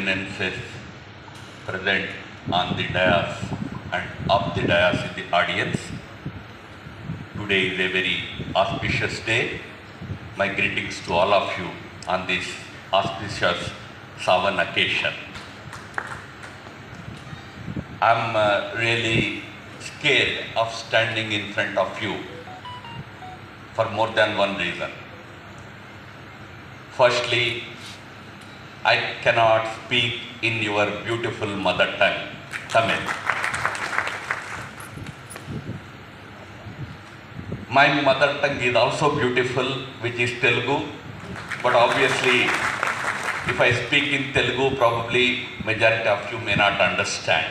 eminences present on the dais and up the dais in the audience. Today is a very auspicious day. My greetings to all of you on this auspicious Savan occasion. I'm really scared of standing in front of you for more than one reason. Firstly, I cannot speak in your beautiful mother tongue, Tamil. My mother tongue is also beautiful, which is Telugu, but obviously, if I speak in Telugu, probably majority of you may not understand.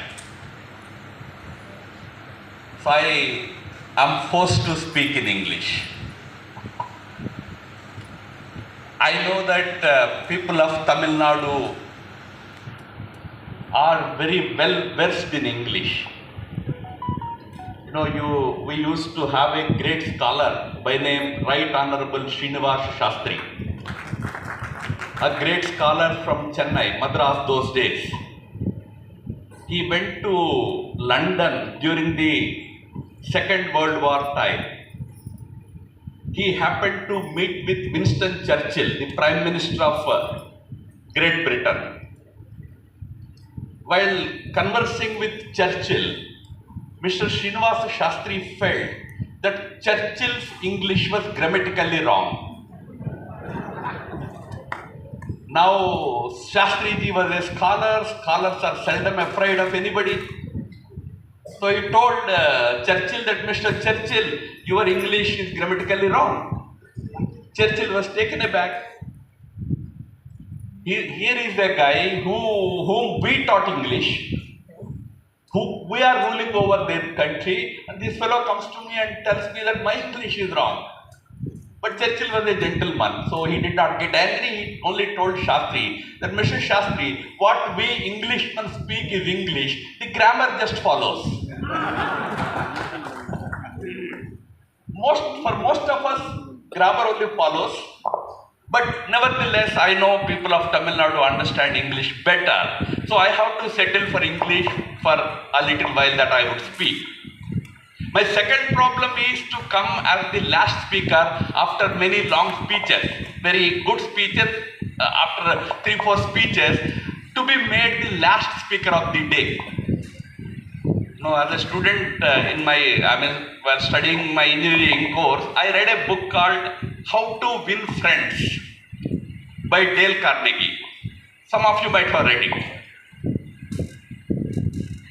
So I am forced to speak in English. I know that people of Tamil Nadu are very well versed in English. You know, we used to have a great scholar by name Right Honorable Srinivasa Shastri, a great scholar from Chennai, Madras those days. He went to London during the Second World War time. He happened to meet with Winston Churchill, the Prime Minister of Great Britain. While conversing with Churchill, Mr. Srinivasa Shastri felt that Churchill's English was grammatically wrong. Now, Shastriji was a scholar. Scholars are seldom afraid of anybody. So he told Churchill that, Mr. Churchill, your English is grammatically wrong. Churchill was taken aback. Here is a guy whom we taught English, who we are ruling over their country, and this fellow comes to me and tells me that my English is wrong. But Churchill was a gentleman, so he did not get angry. He only told Shastri that, Mr. Shastri, what we Englishmen speak is English, the grammar just follows. For most of us, grammar only follows. But nevertheless, I know people of Tamil Nadu understand English better. So I have to settle for English for a little while that I would speak. My second problem is to come as the last speaker after many long speeches, very good speeches, after 3-4 speeches, to be made the last speaker of the day. No, as a student while studying my engineering course, I read a book called How to Win Friends by Dale Carnegie. Some of you might have read it.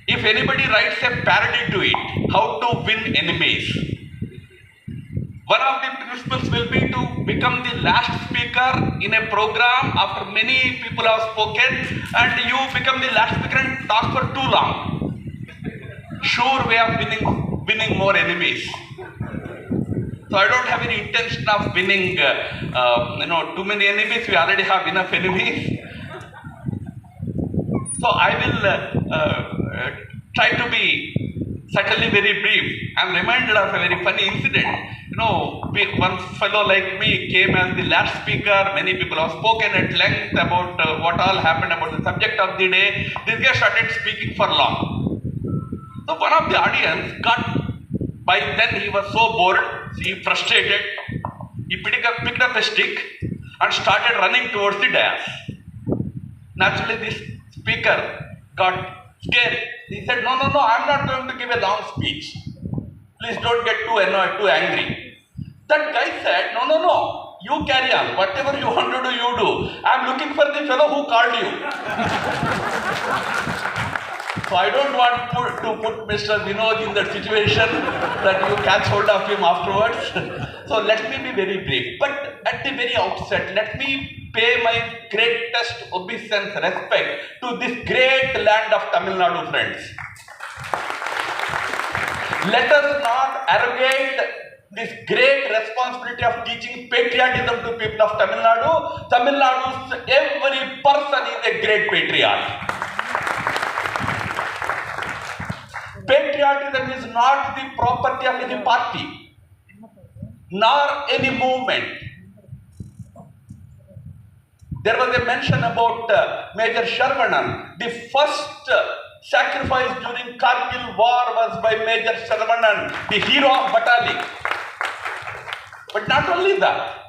If anybody writes a parody to it, How to Win Enemies, one of the principles will be to become the last speaker in a program after many people have spoken, and you become the last speaker and talk for too long. Sure way of winning more enemies. So I don't have any intention of winning too many enemies. We already have enough enemies. So I will try to be certainly very brief. I am reminded of a very funny incident. You know, one fellow like me came as the last speaker. Many people have spoken at length about what all happened about the subject of the day. This guy started speaking for long. So one of the audience by then he was so bored, he frustrated, he picked up a stick and started running towards the dais. Naturally, this speaker got scared. He said, no, I'm not going to give a long speech. Please don't get too annoyed, too angry. That guy said, no, you carry on. Whatever you want to do, you do. I'm looking for the fellow who called you. So I don't want to put Mr. Vinod in that situation that you catch hold of him afterwards. So let me be very brief. But at the very outset, let me pay my greatest obeisance respect to this great land of Tamil Nadu, friends. Let us not arrogate this great responsibility of teaching patriotism to people of Tamil Nadu. Tamil Nadu's every person is a great patriot. Patriotism is not the property of any party, nor any movement. There was a mention about Major Sharvanan. The first sacrifice during Kargil war was by Major Sharvanan, the hero of Batali. But not only that,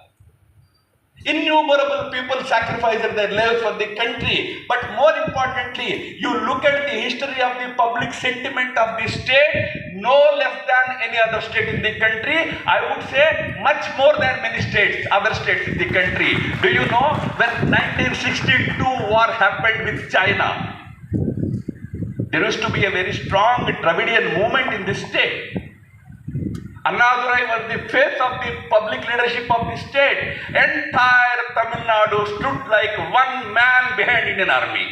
innumerable people sacrificed their lives for the country. But more importantly, you look at the history of the public sentiment of the state, no less than any other state in the country. I would say much more than many states, other states in the country. Do you know when 1962 war happened with China? There used to be a very strong Dravidian movement in the state. Annadurai was the face of the public leadership of the state. Entire Tamil Nadu stood like one man behind Indian Army.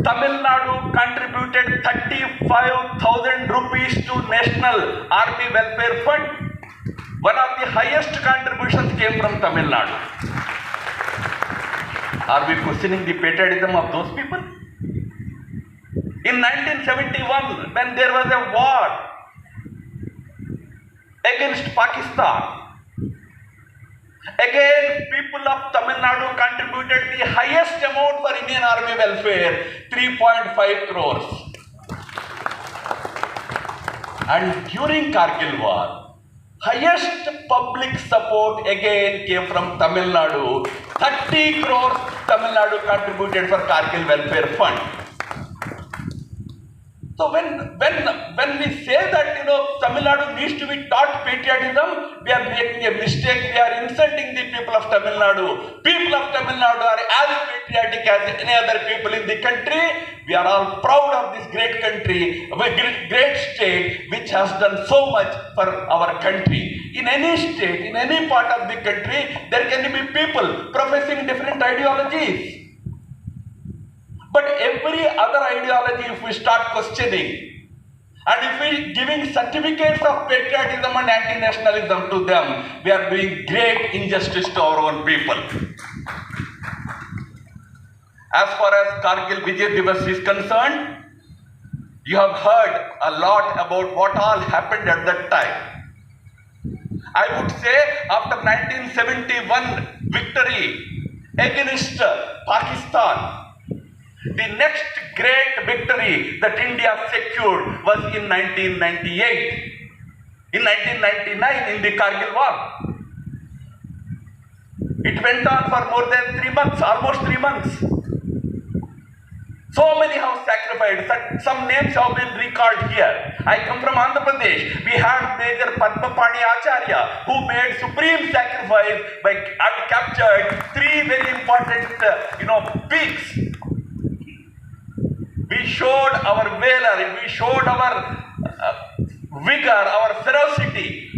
Tamil Nadu contributed 35,000 rupees to National Army Welfare Fund. One of the highest contributions came from Tamil Nadu. Are we questioning the patriotism of those people? In 1971, when there was a war against Pakistan, again people of Tamil Nadu contributed the highest amount for Indian Army welfare, 3.5 crores. And during Kargil war, highest public support again came from Tamil Nadu. 30 crores Tamil Nadu contributed for Kargil welfare fund. So when we say that Tamil Nadu needs to be taught patriotism, we are making a mistake. We are insulting the people of Tamil Nadu. People of Tamil Nadu are as patriotic as any other people in the country. We are all proud of this great country, a great state which has done so much for our country. In any state, in any part of the country, there can be people professing different ideologies. But every other ideology, if we start questioning, and if we giving certificates of patriotism and anti-nationalism to them, we are doing great injustice to our own people. As far as Kargil Vijay Divas is concerned, you have heard a lot about what all happened at that time. I would say after 1971 victory against Pakistan, the next great victory that India secured was in 1998. In 1999, in the Kargil war. It went on for more than 3 months, almost 3 months. So many have sacrificed. Some names have been recalled here. I come from Andhra Pradesh. We have Major Padmapani Acharya, who made supreme sacrifice and captured 3 very important, peaks. We showed our valor, we showed our vigor, our ferocity.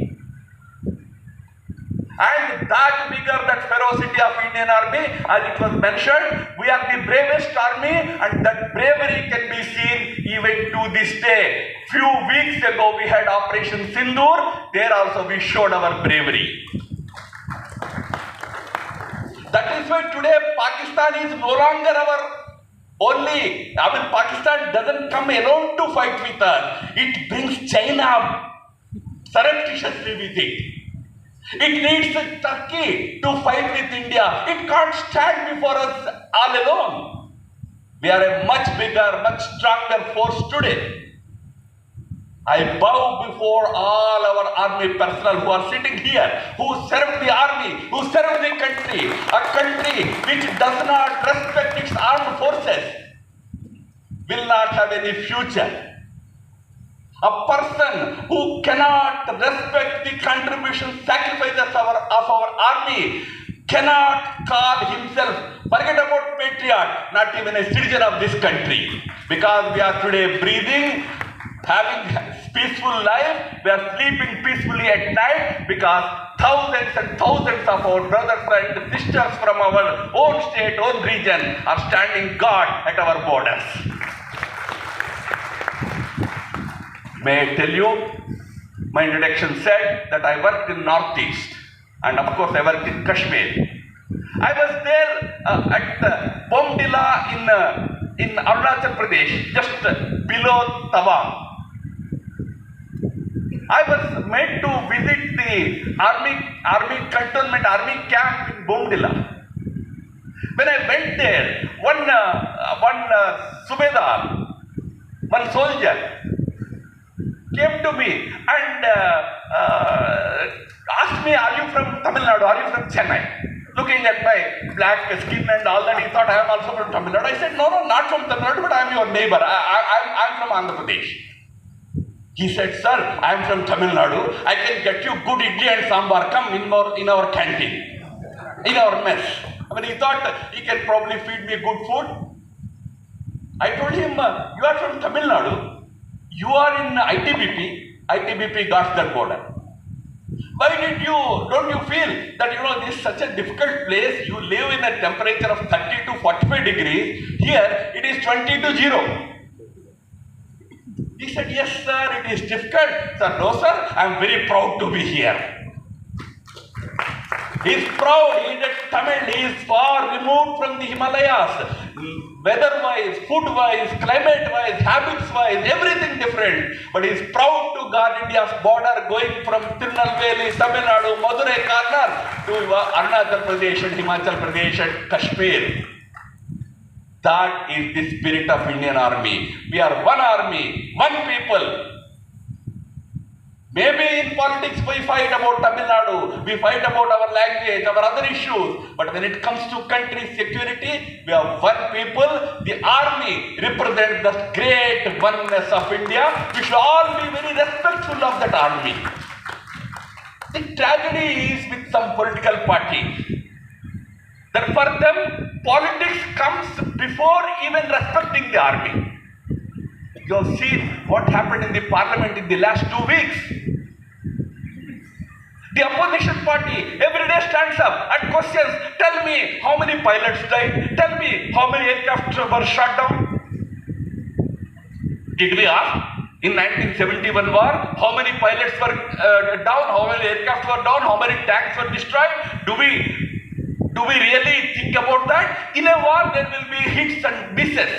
And that vigor, that ferocity of Indian Army, as it was mentioned, we are the bravest army, and that bravery can be seen even to this day. Few weeks ago we had Operation Sindoor, there also we showed our bravery. That is why today Pakistan is no longer our Pakistan doesn't come alone to fight with us. It brings China surreptitiously with it. It needs Turkey to fight with India. It can't stand before us all alone. We are a much bigger, much stronger force today. I bow before all our army personnel who are sitting here, who serve the army, who serve the country, a country which does not respect its armed forces will not have any future. A person who cannot respect the contribution, sacrifices of our army, cannot call himself, forget about patriot, not even a citizen of this country. Because we are today breathing, having peaceful life, we are sleeping peacefully at night because thousands and thousands of our brothers and sisters from our own state, own region are standing guard at our borders. May I tell you, my introduction said that I worked in Northeast, and of course I worked in Kashmir. I was there at Bomdila in Arunachal Pradesh, just below Tawang. I was made to visit the army cantonment, army camp in Bomdila. When I went there, one Subedar, one soldier, came to me and asked me, "Are you from Tamil Nadu? Are you from Chennai?" Looking at my black skin and all that, he thought I am also from Tamil Nadu. I said, "No, not from Tamil Nadu, but I am your neighbor. I'm from Andhra Pradesh." He said, "Sir, I am from Tamil Nadu. I can get you good idli and sambar. Come in our canteen, in our mess." I mean, he thought he can probably feed me good food. I told him, "You are from Tamil Nadu. You are in ITBP. ITBP got that border. Why don't you feel that, this is such a difficult place? You live in a temperature of 30 to 45 degrees. Here, it is 20 to 0. He said, "Yes, sir, it is difficult." Sir, "No, sir, I am very proud to be here." He is proud. He is a Tamil. He is far removed from the Himalayas. Weather-wise, food-wise, climate-wise, habits-wise, everything different. But he is proud to guard India's border, going from Tirunelveli, Tamil Nadu, Madurai corner to Arunachal Pradesh and Himachal Pradesh and Kashmir. That is the spirit of Indian Army. We are one army, one people. Maybe in politics we fight about Tamil Nadu, we fight about our language, our other issues. But when it comes to country security, we are one people. The army represents the great oneness of India. We should all be very respectful of that army. The tragedy is with some political party that for them politics comes before even respecting the army. You have seen what happened in the parliament in the last 2 weeks. The opposition party every day stands up and questions, "Tell me how many pilots died, tell me how many aircraft were shot down." Did we ask in 1971 war how many pilots were down, how many aircraft were down, how many tanks were destroyed? Do we really think about that? In a war there will be hits and misses.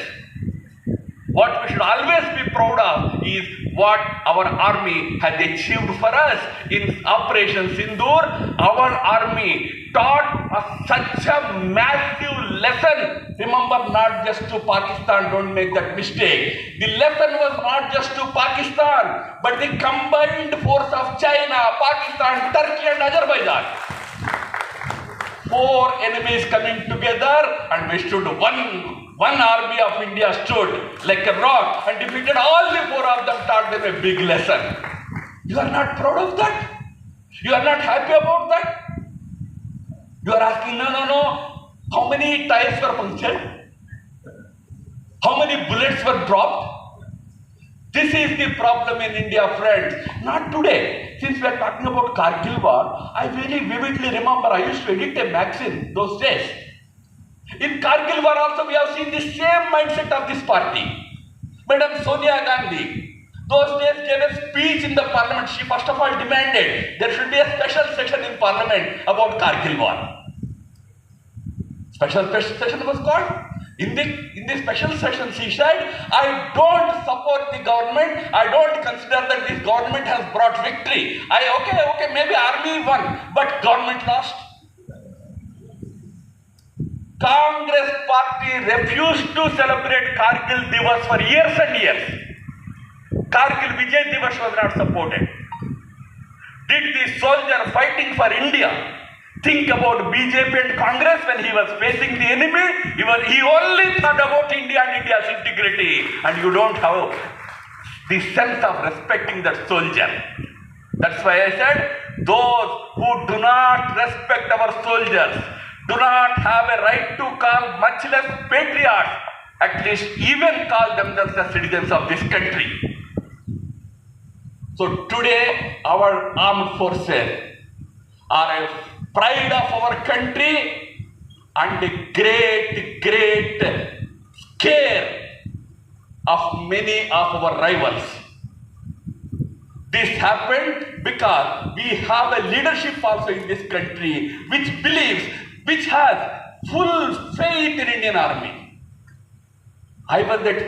What we should always be proud of is what our army has achieved for us. In Operation Sindoor, our army taught us such a massive lesson. Remember, not just to Pakistan, don't make that mistake. The lesson was not just to Pakistan, but the combined force of China, Pakistan, Turkey and Azerbaijan. 4 enemies coming together, and we stood one army of India stood like a rock and defeated all the 4 of them, taught them a big lesson. You are not proud of that? You are not happy about that? You are asking, no. How many tires were punctured? How many bullets were dropped? This is the problem in India, friends. Not today. Since we are talking about Kargil war, I very vividly remember I used to edit a magazine those days. In Kargil war also we have seen the same mindset of this party. Madam Sonia Gandhi, those days gave a speech in the parliament. She first of all demanded there should be a special session in parliament about Kargil war. Special session was called. In the special session she said, "I don't support the government. I don't consider that this government has brought victory. Okay, maybe army won, but government lost." Congress party refused to celebrate Kargil Divas for years and years. Kargil Vijay Divas was not supported. Did the soldier fighting for India think about BJP and Congress when he was facing the enemy? He only thought about India and India's integrity, and you don't have the sense of respecting that soldier. That's why I said, those who do not respect our soldiers do not have a right to call, much less patriots, at least even call themselves as citizens of this country. So today our armed forces are a pride of our country and a great scare of many of our rivals. This happened because we have a leadership also in this country which has full faith in Indian Army. I was at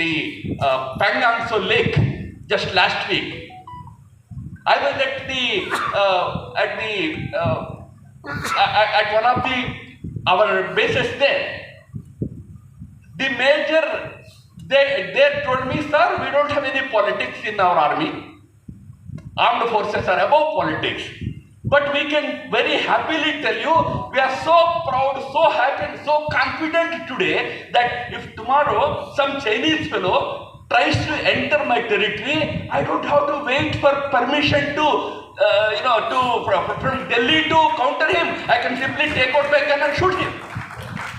the Pangangso Lake just last week. I was at one of our bases there. The major, they told me, sir, we don't have any politics in our army. Armed forces are above politics. But we can very happily tell you, we are so proud, so happy, and so confident today that if tomorrow some Chinese fellow tries to enter my territory, I don't have to wait for permission from Delhi to counter him. I can simply take out my gun and shoot him.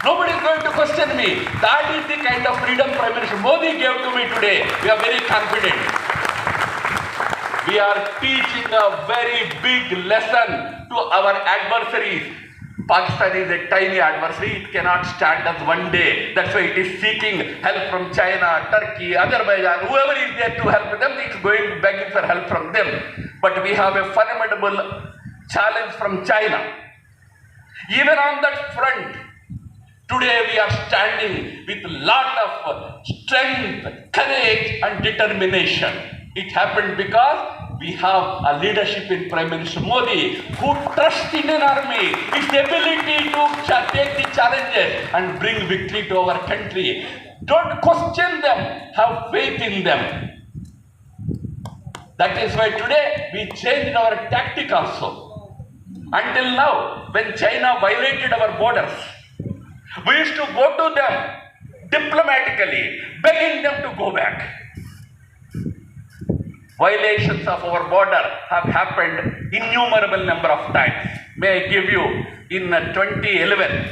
Nobody is going to question me. That is the kind of freedom Prime Minister Modi gave to me today. We are very confident. We are teaching a very big lesson to our adversaries. Pakistan is a tiny adversary. It cannot stand us one day. That's why it is seeking help from China, Turkey, Azerbaijan, whoever is there to help them, it's going begging for help from them. But we have a formidable challenge from China. Even on that front, today we are standing with a lot of strength, courage and determination. It happened because we have a leadership in Prime Minister Modi who trusts Indian Army, its ability to take the challenges and bring victory to our country. Don't question them, have faith in them. That is why today we changed our tactic also. Until now, when China violated our borders, we used to go to them diplomatically, begging them to go back. Violations of our border have happened innumerable number of times. May I give you, in 2011,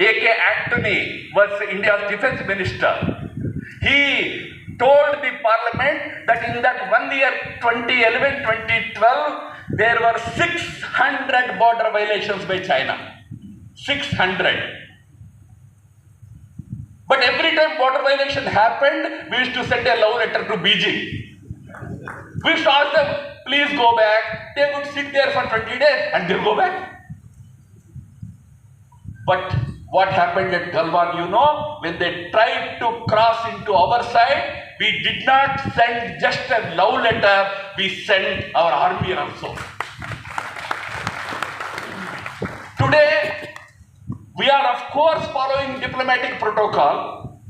A.K. Antony was India's defense minister. He told the parliament that in that 1 year, 2011-2012, there were 600 border violations by China. 600. But every time border violation happened, we used to send a love letter to Beijing. We used to ask them, please go back. They would sit there for 20 days and they'll go back. But what happened at Galwan, you know, when they tried to cross into our side, we did not send just a love letter, we sent our army also. Today, we are of course following diplomatic protocol,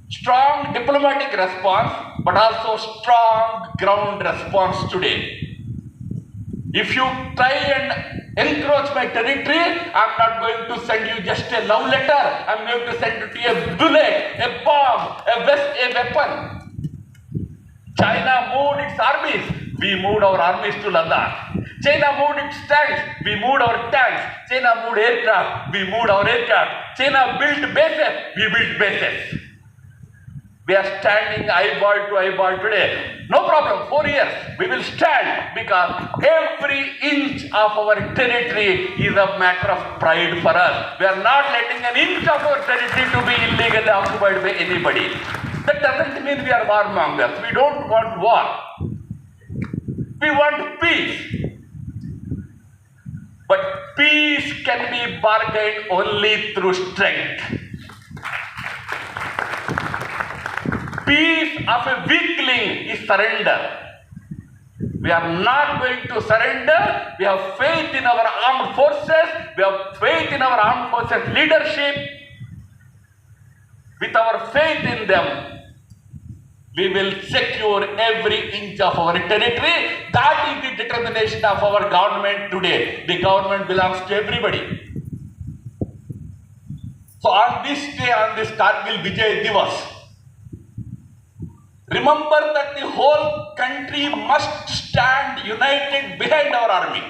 strong diplomatic response, but also strong ground response today. If you try and encroach my territory, I'm not going to send you just a love letter, I'm going to send you a bullet, a bomb, a weapon. China moved its armies, we moved our armies to Ladakh. China moved its tanks, we moved our tanks. China moved aircraft, we moved our aircraft. China built bases, we built bases. We are standing eyeball to eyeball today. No problem, 4 years, we will stand because every inch of our territory is a matter of pride for us. We are not letting an inch of our territory to be illegally occupied by anybody. That doesn't mean we are warmongers. We don't want war. We want peace. But peace can be bargained only through strength. Peace of a weakling is surrender. We are not going to surrender. We have faith in our armed forces. We have faith in our armed forces leadership. With our faith in them, we will secure every inch of our territory. That is the determination of our government today. The government belongs to everybody. So on this day, on this Kargil Vijay Divas, remember that the whole country must stand united behind our army.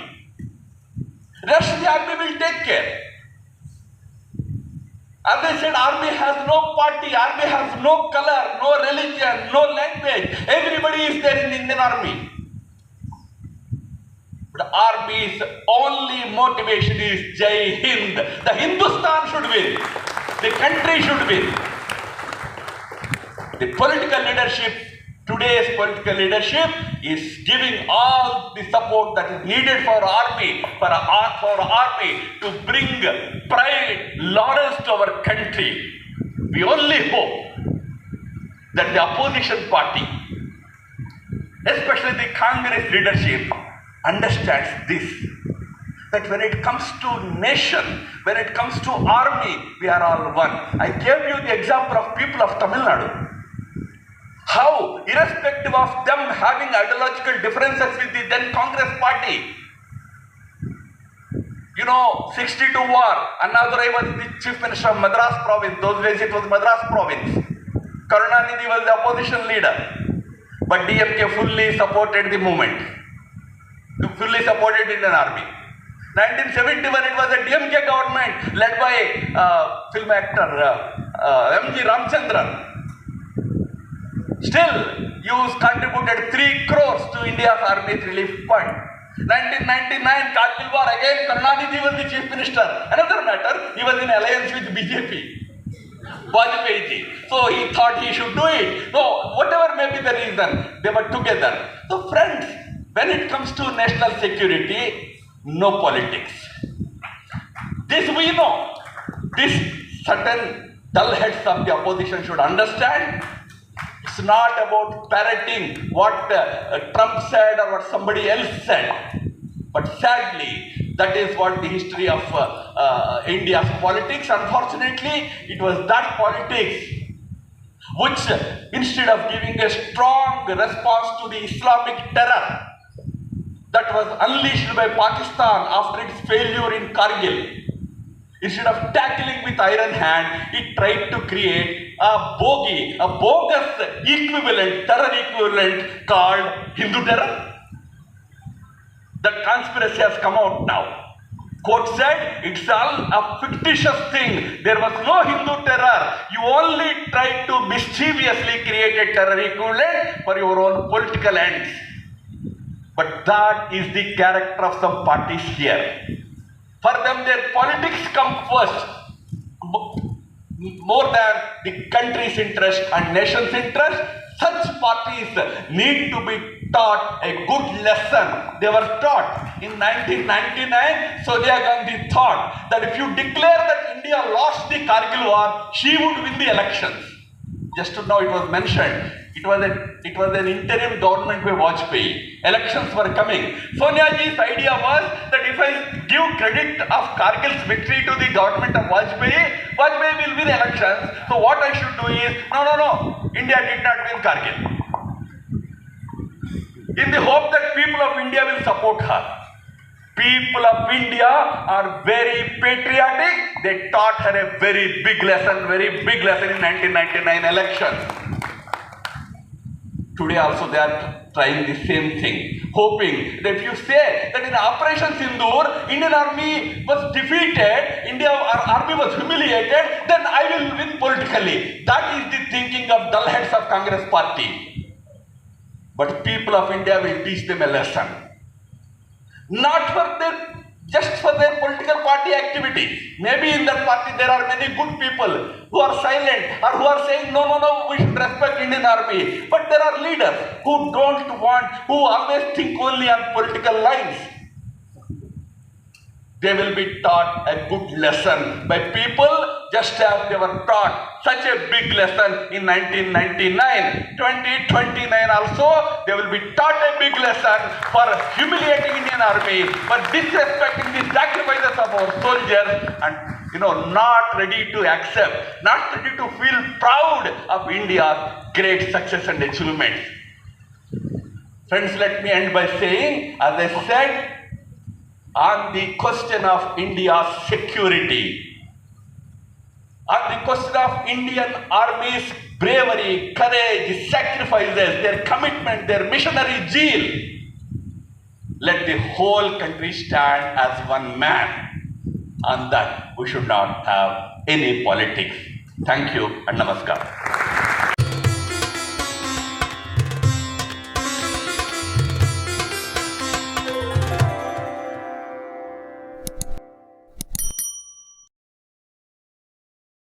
Rest the army will take care. As I said, army has no party, army has no color, no religion, no language. Everybody is there in the Indian army. But army's only motivation is Jai Hind. The Hindustan should win. The country should win. The political leadership, today's political leadership is giving all the support that is needed for our army, for our army to bring pride, laurels to our country. We only hope that the opposition party, especially the Congress leadership, understands this. That when it comes to nation, when it comes to army, we are all one. I gave you the example of people of Tamil Nadu. How, irrespective of them having ideological differences with the then Congress party, 62 war, Annadurai was the chief minister of Madras province. Those days it was Madras province. Karunanidhi was the opposition leader. But DMK fully supported the movement. Fully supported Indian army. 1971 it was a DMK government led by film actor M.G. Ramchandran. Still, you contributed 3 crores to India's Army Relief Fund. 1999, Kargil War, again Karunanidhi was the chief minister. Another matter, he was in alliance with BJP, Vajpayee ji. So he thought he should do it. So whatever may be the reason, they were together. So friends, when it comes to national security, no politics. This we know. This certain dull heads of the opposition should understand. It's not about parroting what Trump said or what somebody else said. But sadly, that is what the history of India's politics. Unfortunately, it was that politics which, instead of giving a strong response to the Islamic terror that was unleashed by Pakistan after its failure in Kargil, instead of tackling with iron hand, it tried to create a bogus equivalent, terror equivalent called Hindu terror. That conspiracy has come out now. Court said it's all a fictitious thing. There was no Hindu terror. You only tried to mischievously create a terror equivalent for your own political ends. But that is the character of some parties here. For them, their politics come first, more than the country's interest and nation's interest. Such parties need to be taught a good lesson. They were taught in 1999. Sonia Gandhi thought that if you declare that India lost the Kargil war, she would win the elections. Just now it was mentioned, it was an interim government by Vajpayee. Elections were coming. Sonia ji's idea was that if I give credit of Kargil's victory to the government of Vajpayee, Vajpayee will win elections. So what I should do is, no, India did not win Kargil. In the hope that people of India will support her. People of India are very patriotic. They taught her a very big lesson in 1999 elections. Today also they are trying the same thing, hoping that if you say that in Operation Sindoor, Indian army was defeated, Indian army was humiliated, then I will win politically. That is the thinking of dull heads of Congress party. But people of India will teach them a lesson. Not just for their political party activities. Maybe in that party there are many good people who are silent or who are saying, no, we should respect Indian army. But there are leaders who don't want, who always think only on political lines. They will be taught a good lesson by people just as they were taught such a big lesson in 1999. 2029 also, they will be taught a big lesson for humiliating Indian army, for disrespecting the sacrifices of our soldiers and not ready to accept, not ready to feel proud of India's great success and achievements. Friends, let me end by saying, as I said, on the question of India's security, on the question of Indian Army's bravery, courage, sacrifices, their commitment, their missionary zeal, let the whole country stand as one man. On that, we should not have any politics. Thank you and namaskar.